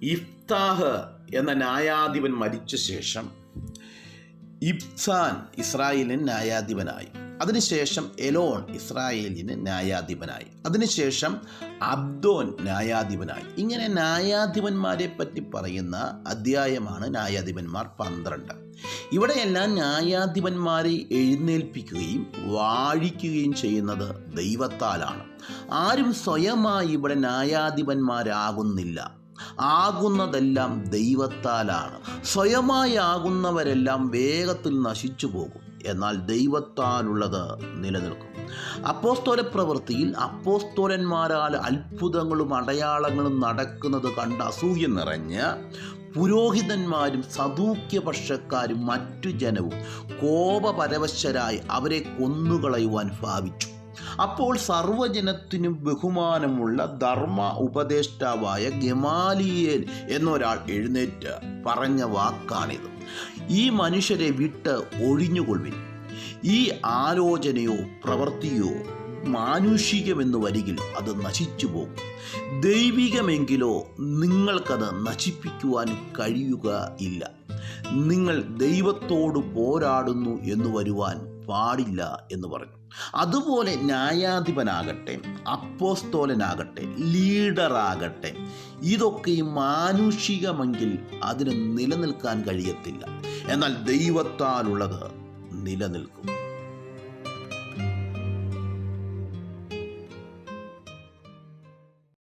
ഇഫ്താഹ് എന്ന ന്യായാധിപൻ മരിച്ച ശേഷം ഇബ്സാൻ ഇസ്രായേലിന് ന്യായാധിപനായി. അതിനുശേഷം എലോൺ ഇസ്രായേലിന് ന്യായാധിപനായി. അതിനുശേഷം അബ്ദോൻ ന്യായാധിപനായി. ഇങ്ങനെ ന്യായാധിപന്മാരെ പറ്റി പറയുന്ന അധ്യായമാണ് ന്യായാധിപന്മാർ 12. ഇവിടെയെല്ലാം ന്യായാധിപന്മാരെ എഴുന്നേൽപ്പിക്കുകയും വാഴിക്കുകയും ചെയ്യുന്നത് ദൈവത്താലാണ്. ആരും സ്വയമായി ഇവിടെ ന്യായാധിപന്മാരാകുന്നില്ല. ആകുന്നതെല്ലാം ദൈവത്താലാണ്. സ്വയമായി ആകുന്നവരെല്ലാം വേഗത്തിൽ നശിച്ചു പോകും. എന്നാൽ ദൈവത്താലുള്ളത് നിലനിൽക്കും. അപ്പോസ്തല പ്രവൃത്തിയിൽ അപ്പോസ്തലന്മാരാൽ അത്ഭുതങ്ങളും അടയാളങ്ങളും നടക്കുന്നത് കണ്ട് അസൂയ നിറഞ്ഞ് പുരോഹിതന്മാരും സദൂക്യപക്ഷക്കാരും മറ്റു ജനവും കോപപരവശരായി അവരെ കൊന്നുകളയുവാൻ ഭാവിച്ചു. അപ്പോൾ സർവ്വജനത്തിനും ബഹുമാനമുള്ള ധർമ്മ ഉപദേഷ്ടാവായ ഗമാലിയേൽ എന്നൊരാൾ എഴുന്നേറ്റ് പറഞ്ഞ വാക്കാണിത്: ഈ മനുഷ്യരെ വിട്ട് ഒഴിഞ്ഞുകൊള്ളുവിൻ. ഈ ആലോചനയോ പ്രവൃത്തിയോ മാനുഷികമെന്ന് വരികിൽ അത് നശിച്ചു പോകും. ദൈവികമെങ്കിലോ നിങ്ങൾക്കത് നശിപ്പിക്കുവാൻ കഴിയുക ഇല്ല. നിങ്ങൾ ദൈവത്തോട് പോരാടുന്നു എന്ന് വരുവാൻ പാടില്ല എന്ന് പറഞ്ഞു. അതുപോലെ ന്യായാധിപനാകട്ടെ, അപ്പോസ്തോലനാകട്ടെ, ലീഡറാകട്ടെ, ഇതൊക്കെയും മാനുഷികമെങ്കിൽ അതിന് നിലനിൽക്കാൻ കഴിയത്തില്ല. എന്നാൽ ദൈവത്താലുള്ളത് നിലനിൽക്കും.